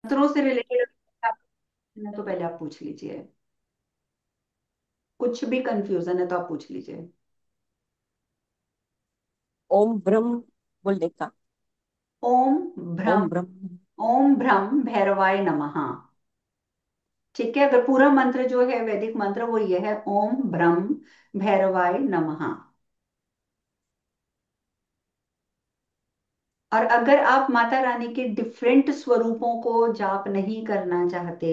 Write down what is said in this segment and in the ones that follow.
मंत्रों से रिलेटेड तो पहले आप पूछ लीजिए। कुछ भी कंफ्यूजन है तो आप पूछ लीजिए। ओम ब्रह्म बोलने का। ओम भ्रम। ओम ब्रह्म। ओम भ्रम भैरवाय नमः। ठीक है, अगर पूरा मंत्र जो है वैदिक मंत्र वो ये है, ओम ब्रह्म भैरवाय नमः। और अगर आप माता रानी के डिफरेंट स्वरूपों को जाप नहीं करना चाहते,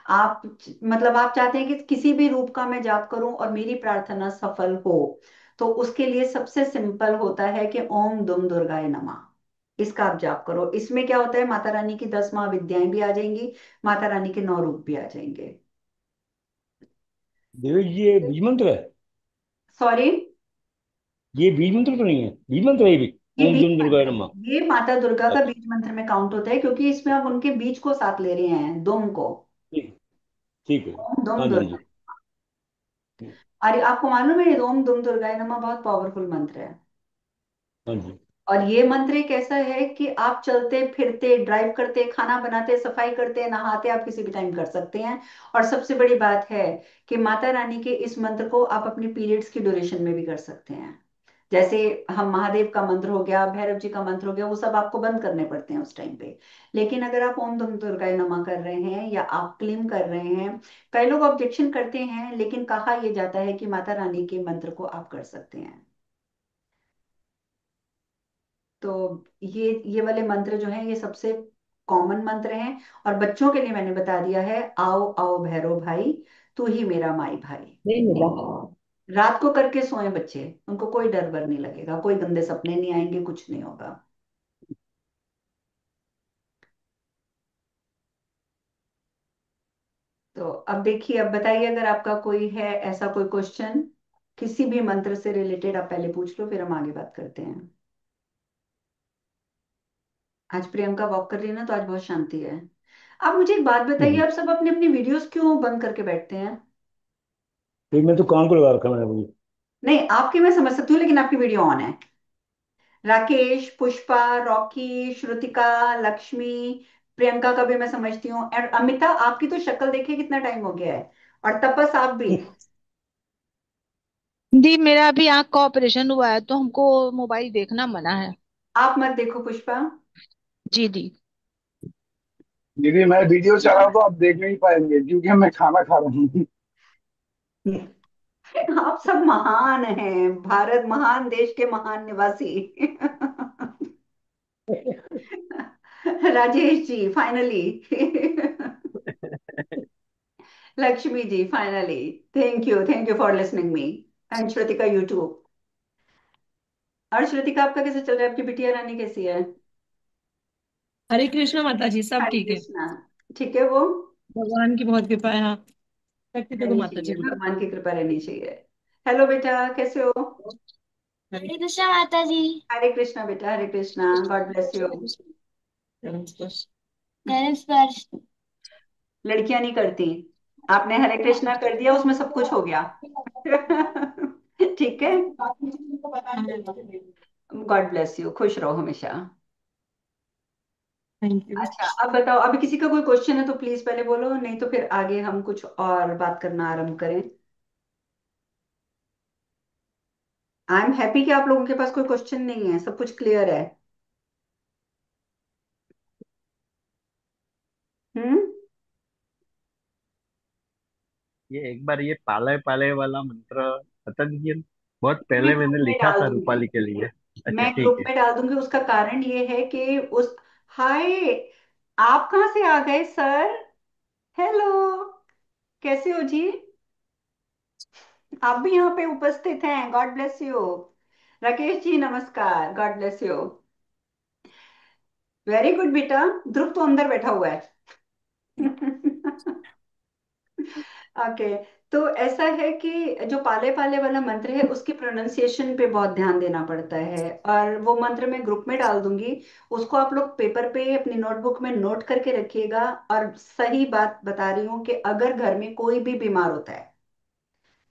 आप मतलब आप चाहते हैं कि किसी भी रूप का मैं जाप करूं और मेरी प्रार्थना सफल हो, तो उसके लिए सबसे सिंपल होता है कि ओम दुम दुर्गाय नमः। इसका आप जाप करो। इसमें क्या होता है, माता रानी की 10 महाविद्याएं भी आ जाएंगी, माता रानी के 9 रूप भी आ जाएंगे। देवी जी, ये बीज मंत्र है? सॉरी। ये बीज मंत्र तो नहीं है? बीज मंत्र है ये भी? ये ओम बीज दुम दुर्गाय मंत्र नमः। है, ये माता दुर्गा का अच्छा। बीज मंत्र में काउंट होता है, क्योंकि इसमें आप उनके बीज को साथ ले रहे हैं, दुम को। ठीक। ठीक है। ओम दुम हाँ जी, हाँ दुर्गा। जी। अरे आपको मालूम है, ओम दुम दुर्गाय नमः बहुत पावरफुल मंत्र है। हाँ जी। और ये मंत्र एक ऐसा है कि आप चलते फिरते, ड्राइव करते, खाना बनाते, सफाई करते, नहाते, आप किसी भी टाइम कर सकते हैं। और सबसे बड़ी बात है कि माता रानी के इस मंत्र को आप अपने पीरियड्स की ड्यूरेशन में भी कर सकते हैं। जैसे हम महादेव का मंत्र हो गया, भैरव जी का मंत्र हो गया, वो सब आपको बंद करने पड़ते हैं उस टाइम पे। लेकिन अगर आप ओम दुम दुर्गाय नमः कर रहे हैं या आप क्लीम कर रहे हैं, कई लोग ऑब्जेक्शन करते हैं, लेकिन कहा यह जाता है कि माता रानी के मंत्र को आप कर सकते हैं। तो ये वाले मंत्र जो हैं ये सबसे कॉमन मंत्र हैं। और बच्चों के लिए मैंने बता दिया है, आओ आओ भैरव भाई, तू ही मेरा माई भाई। नहीं मिला। रात को करके सोए बच्चे, उनको कोई डर वर नहीं लगेगा, कोई गंदे सपने नहीं आएंगे, कुछ नहीं होगा। तो अब देखिए, अब बताइए, अगर आपका कोई है ऐसा कोई क्वेश्चन किसी भी मंत्र से रिलेटेड, आप पहले पूछ लो, फिर हम आगे बात करते हैं। आज प्रियंका वॉक कर रही है ना, तो आज बहुत शांति है। आप मुझे एक बात बताइए, हम्म। आप सब अपनी अपनी वीडियोस क्यों बंद करके बैठते हैं? फिर मैं तो कान को लगा रखा मैंने मुझे। नहीं, आपकी मैं समझ सकती हूँ, लेकिन आपकी वीडियो ऑन है। राकेश, पुष्पा, रॉकी, श्रुतिका, लक्ष्मी, प्रियंका का भी मैं समझती हूँ, और अमिता, आपकी तो शक्ल देखिए कितना टाइम हो गया है। और तपस आप भी। जी मेरा अभी आंख का ऑपरेशन हुआ है तो हमको मोबाइल देखना मना है। आप मत देखो पुष्पा। जी जी। दीदी मैं वीडियो चला रहा हूं तो आप देख नहीं पाएंगे क्योंकि मैं खाना खा रहा हूँ। आप सब महान हैं, भारत महान देश के महान निवासी। Rajesh ji finally. Lakshmi ji finally. Thank you for listening me. And Shrutika YouTube. और श्रुतिका, आपका कैसे चल रहा है? आपकी बिटिया रानी कैसी है? हरे कृष्ण माता जी, सब हरे ठीक है। कृष्णा। ठीक है वो। भगवान की बहुत कृपा है, हाँ। शक्ति देखो रहनी माता चाहिए, जी की। भगवान की कृपा रहनी चाहिए। हेलो बेटा, कैसे हो? हरे हरे कृष्णा माता जी। हरे कृष्णा बेटा, हरे कृष्णा, गॉड ब्लेस यू। चरण स्पर्श। चरण स्पर्श। लड़कियां नहीं करती। आपने हरे कृष्णा कर दिया, उसमें सब कुछ हो गया। ठीक है। गॉड ब्लेस यू, खुश रहो हमेशा। Thank you. अच्छा, अब बताओ, अभी किसी का कोई क्वेश्चन है तो प्लीज पहले बोलो, नहीं तो फिर आगे हम कुछ और बात करना आरंभ करें। आई एम हैप्पी कि आप लोगों के पास कोई क्वेश्चन नहीं है, सब कुछ क्लियर है। हम्म। ये एक बार ये पाले पाले वाला मंत्र बता दीजिए। बहुत मैं पहले ग्रुप मैंने में लिखा डाल था दूंगी। रूपाली के लिए। अच्छा, मैं ठीक ग्रुप है। में डाल दूंगी, उसका कारण ये है कि उस, हाय, आप कहाँ से आ गए सर? हेलो, कैसे हो जी? आप भी यहाँ पे उपस्थित हैं, God bless you. Rakesh ji नमस्कार, God bless you. Very good बेटा। ध्रुव तो अंदर बैठा हुआ है। ओके। तो ऐसा है कि जो पाले पाले वाला मंत्र है उसकी प्रोनाउंसिएशन पे बहुत ध्यान देना पड़ता है, और वो मंत्र मैं ग्रुप में डाल दूंगी। उसको आप लोग पेपर पे अपनी नोटबुक में नोट करके रखिएगा। और सही बात बता रही हूँ कि अगर घर में कोई भी बीमार होता है,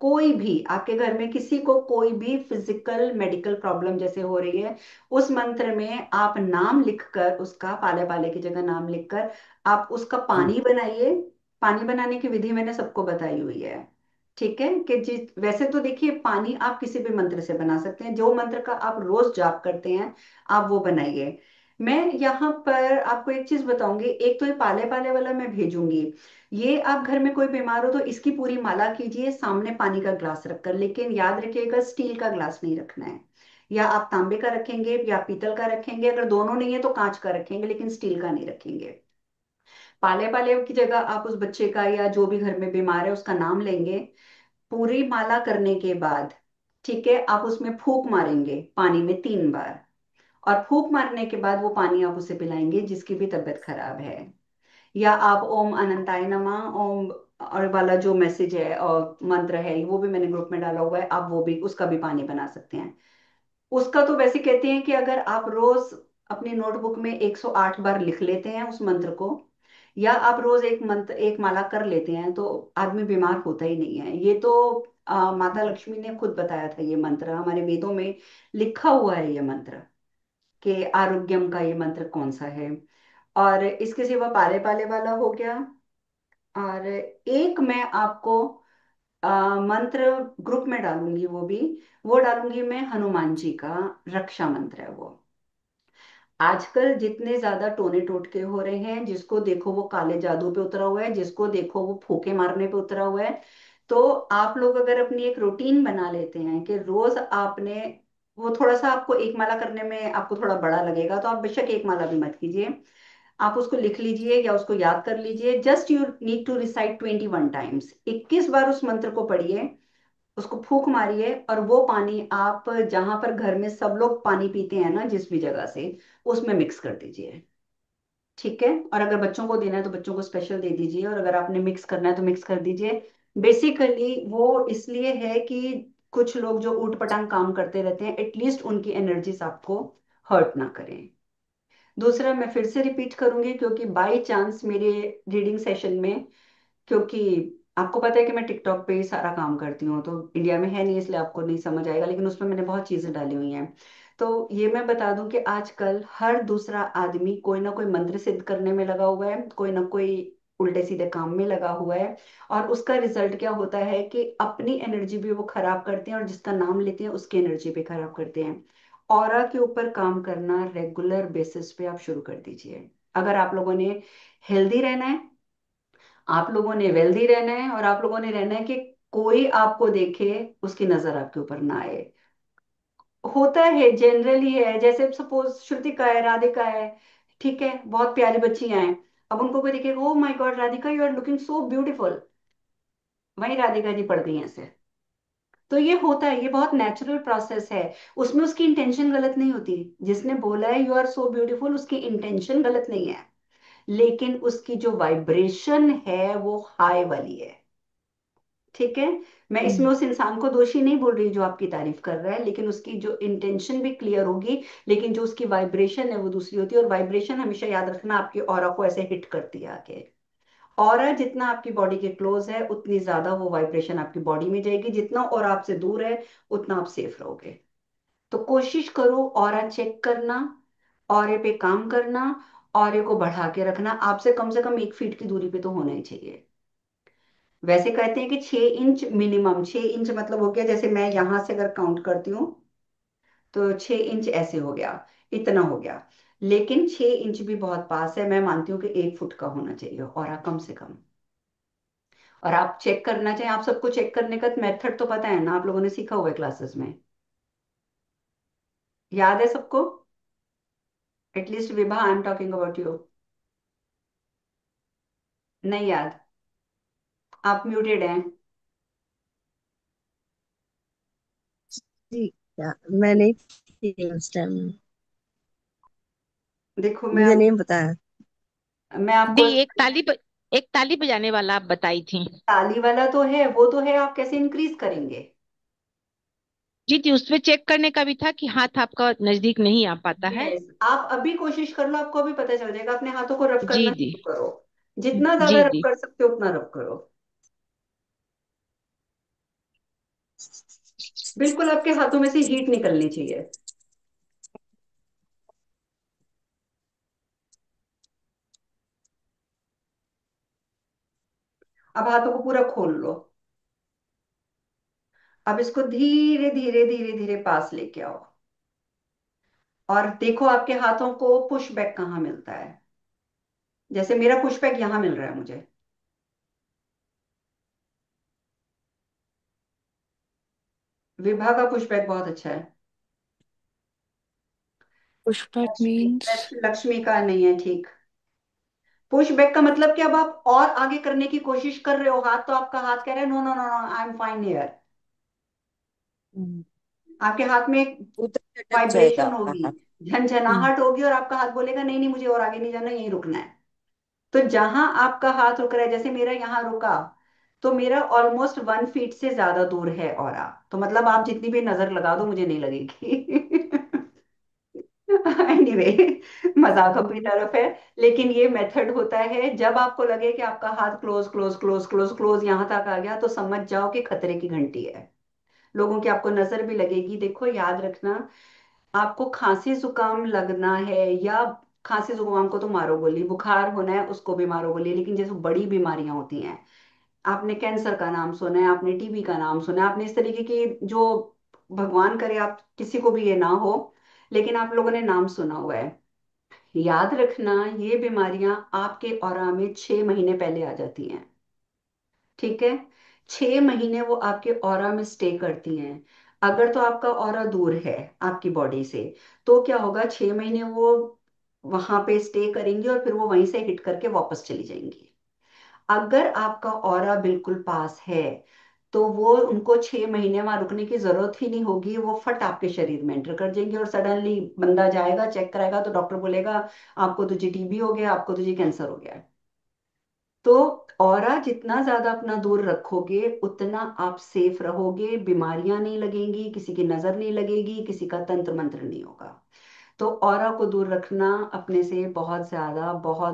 कोई भी आपके घर में किसी को कोई भी फिजिकल मेडिकल प्रॉब्लम जैसे हो रही है, उस मंत्र में आप नाम लिखकर, उसका पाले पाले की जगह नाम लिखकर आप उसका पानी बनाइए। पानी बनाने की विधि मैंने सबको बताई हुई है। ठीक है कि जिस वैसे तो देखिए, पानी आप किसी भी मंत्र से बना सकते हैं, जो मंत्र का आप रोज जाप करते हैं आप वो बनाइए। मैं यहाँ पर आपको एक चीज बताऊंगी, एक तो ये पाले पाले वाला मैं भेजूंगी। ये आप घर में कोई बीमार हो तो इसकी पूरी माला कीजिए सामने पानी का ग्लास रखकर, लेकिन याद रखिएगा स्टील का ग्लास नहीं रखना है। या आप तांबे का रखेंगे या पीतल का रखेंगे, अगर दोनों नहीं है तो कांच का रखेंगे, लेकिन स्टील का नहीं रखेंगे। पाले पाले की जगह आप उस बच्चे का या जो भी घर में बीमार है उसका नाम लेंगे। पूरी माला करने के बाद, ठीक है, आप उसमें फूंक मारेंगे पानी में 3 बार। और फूंक मारने के बाद वो पानी आप उसे पिलाएंगे जिसकी भी तबीयत खराब है। या आप ओम अनंताय नमः ओम और वाला जो मैसेज है और मंत्र है वो भी मैंने ग्रुप में डाला हुआ है, आप वो भी उसका भी पानी बना सकते हैं। उसका तो वैसे कहते हैं कि अगर आप रोज अपनी नोटबुक में 108 बार लिख लेते हैं उस मंत्र को, या आप रोज एक मंत्र एक माला कर लेते हैं, तो आदमी बीमार होता ही नहीं है। ये तो माता लक्ष्मी ने खुद बताया था, ये मंत्र हमारे वेदों में लिखा हुआ है ये मंत्र, कि आरोग्यम का ये मंत्र कौन सा है। और इसके सिवा पाले पाले वाला हो गया। और एक मैं आपको मंत्र ग्रुप में डालूंगी, वो डालूंगी मैं हनुमान जी का रक्षा मंत्र है वो। आजकल जितने ज्यादा टोने टोटके हो रहे हैं, जिसको देखो वो काले जादू पे उतरा हुआ है, जिसको देखो वो फूके मारने पे उतरा हुआ है। तो आप लोग अगर अपनी एक रूटीन बना लेते हैं कि रोज आपने, वो थोड़ा सा आपको एक माला करने में आपको थोड़ा बड़ा लगेगा तो आप बेशक एक माला भी मत कीजिए। आप उसको लिख लीजिए या उसको याद कर लीजिए, just you need to recite 21 times, 21 बार उस मंत्र को पढ़िए। उसको फूंक मारिए और वो पानी आप जहां पर घर में सब लोग पानी पीते हैं ना, जिस भी जगह से, उसमें मिक्स कर दीजिए। ठीक है, और अगर बच्चों को देना है तो बच्चों को स्पेशल दे दीजिए, और अगर आपने मिक्स करना है तो मिक्स कर दीजिए। बेसिकली वो इसलिए है कि कुछ लोग जो ऊट पटांग काम करते रहते हैं, एटलीस्ट उनकी एनर्जीज आपको हर्ट ना करें। दूसरा मैं फिर से रिपीट करूंगी, क्योंकि बाई चांस मेरे रीडिंग सेशन में, क्योंकि आपको पता है कि मैं टिकटॉक पे ही सारा काम करती हूँ, तो इंडिया में है नहीं इसलिए आपको नहीं समझ आएगा, लेकिन उसमें मैंने बहुत चीजें डाली हुई हैं। तो ये मैं बता दूं कि आजकल हर दूसरा आदमी कोई ना कोई मंत्र सिद्ध करने में लगा हुआ है, कोई ना कोई उल्टे सीधे काम में लगा हुआ है। और उसका रिजल्ट क्या होता है कि अपनी एनर्जी भी वो खराब करते हैं और जिसका नाम लेते हैं उसकी एनर्जी भी खराब करते हैं। ऑरा के ऊपर काम करना रेगुलर बेसिस पे आप शुरू कर दीजिए। अगर आप लोगों ने हेल्दी रहना है, आप लोगों ने वेल्दी रहना है, और आप लोगों ने रहना है कि कोई आपको देखे उसकी नजर आपके ऊपर ना आए। होता है जनरली है, जैसे सपोज श्रुतिका है, राधिका है, ठीक है, बहुत प्यारी बच्चियां हैं। अब उनको कोई देखेगा, oh my god Radhika you are looking so beautiful, वही राधिका जी पड़ गई हैं ऐसे। तो ये होता है, ये बहुत नेचुरल प्रोसेस है। उसमें उसकी इंटेंशन गलत नहीं होती। जिसने बोला है यू आर सो ब्यूटीफुल, उसकी इंटेंशन गलत नहीं है, लेकिन उसकी जो वाइब्रेशन है वो हाई वाली है। ठीक है, मैं इसमें उस इंसान को दोषी नहीं बोल रही जो आपकी तारीफ कर रहा है, लेकिन उसकी जो इंटेंशन भी क्लियर होगी, लेकिन जो उसकी वाइब्रेशन है वो दूसरी होती है। और वाइब्रेशन हमेशा याद रखना आपकी ऑरा को ऐसे हिट करती है आके। ऑरा जितना आपकी बॉडी के क्लोज है उतनी ज्यादा वो वाइब्रेशन आपकी बॉडी में जाएगी, जितना और आपसे दूर है उतना आप सेफ रहोगे। तो कोशिश करो ऑरा चेक करना, ऑरे पे काम करना, ऑरे को बढ़ा के रखना। आपसे कम से कम 1 फीट की दूरी पे तो होना ही चाहिए। वैसे कहते हैं कि 6 इंच मिनिमम, 6 इंच मतलब हो गया, जैसे मैं यहां से अगर काउंट करती हूँ तो 6 इंच ऐसे हो गया, इतना हो गया। लेकिन 6 इंच भी बहुत पास है, मैं मानती हूँ कि 1 फुट का होना चाहिए और कम से कम। और आप चेक करना चाहिए, आप सबको चेक करने का मेथड तो पता है ना, आप लोगों ने सीखा हुआ है क्लासेस में, याद है सबको? At least Vibha, I am talking about you. नहीं याद? आप म्यूटेड हैं। जी क्या? मैं नहीं थी उस टाइम। देखो मुझे नहीं पता है। मैं दी आपको, एक ताली बजाने वाला आप बताई थी। ताली वाला तो है, वो तो है, आप कैसे इंक्रीज करेंगे? जी थी, उसमें चेक करने का भी था कि हाथ आपका नजदीक नहीं आ पाता है। यस, आप अभी कोशिश कर लो, आपको अभी पता चल जाएगा। अपने हाथों को रब जी करना दी। शुरू करो, जितना ज्यादा जी रब दी। कर सकते हो उतना रब करो। बिल्कुल आपके हाथों में से हीट निकलनी चाहिए। अब हाथों को पूरा खोल लो। अब इसको धीरे धीरे धीरे धीरे पास लेके आओ और देखो आपके हाथों को पुश बैक कहाँ मिलता है। जैसे मेरा पुश बैक यहाँ मिल रहा है मुझे। विभा का पुश बैक बहुत अच्छा है। Pushback means? लक्ष्मी का नहीं है ठीक। पुश बैक का मतलब कि अब आप और आगे करने की कोशिश कर रहे हो, हाथ तो आपका हाथ कह रहा है no no no no I am fine here. आपके हाथ में उधर से अटक वाइब्रेशन जाएगा होगी, हाथ। हम्म। झंझनाहट होगी और आपका हाथ बोलेगा नहीं नहीं मुझे और आगे नहीं जाना, यहीं रुकना है। तो जहां आपका हाथ रुक रहा है, जैसे मेरा यहाँ रुका, तो मेरा ऑलमोस्ट 1 फीट से ज्यादा दूर है ऑरा। तो मतलब आप जितनी भी नजर लगा दो मुझे नहीं लगेगी। एनीवे, मजाक अपनी तरफ है। लेकिन ये मेथड होता है, जब आपको लगे कि आपका हाथ close close close close close यहाँ तक आ गया तो समझ जाओ कि खतरे की घंटी है। लोगों की आपको नजर भी लगेगी। देखो याद रखना, आपको खांसी जुकाम लगना है या खांसी जुकाम को तो मारो गोली, बुखार होना है उसको भी मारो गोली, लेकिन जैसे बड़ी बीमारियां होती हैं, आपने कैंसर का नाम सुना है, आपने टीबी का नाम सुना है, आपने इस तरीके की जो, भगवान करे आप किसी को भी ये ना हो, लेकिन आप लोगों ने नाम सुना हुआ है। याद रखना, ये बीमारियां आपके ऑरा में 6 महीने पहले आ जाती हैं। ठीक है, 6 महीने वो आपके ऑरा में स्टे करती हैं। अगर तो आपका ऑरा दूर है आपकी बॉडी से, तो क्या होगा, 6 महीने वो वहां पे स्टे करेंगी और फिर वो वहीं से हिट करके वापस चली जाएंगी। अगर आपका ऑरा बिल्कुल पास है, तो वो उनको 6 महीने वहां रुकने की जरूरत ही नहीं होगी, वो फट आपके शरीर में एंटर कर जाएंगे और सडनली बंदा जाएगा चेक कराएगा तो डॉक्टर बोलेगा आपको तो जी टीबी हो गया, आपको तो जी कैंसर हो गया है। तो ऑरा जितना ज्यादा अपना दूर रखोगे उतना आप सेफ रहोगे, बीमारियां नहीं लगेंगी, किसी की नजर नहीं लगेगी, किसी का तंत्र मंत्र नहीं होगा। तो ऑरा को दूर रखना अपने से बहुत ज्यादा, बहुत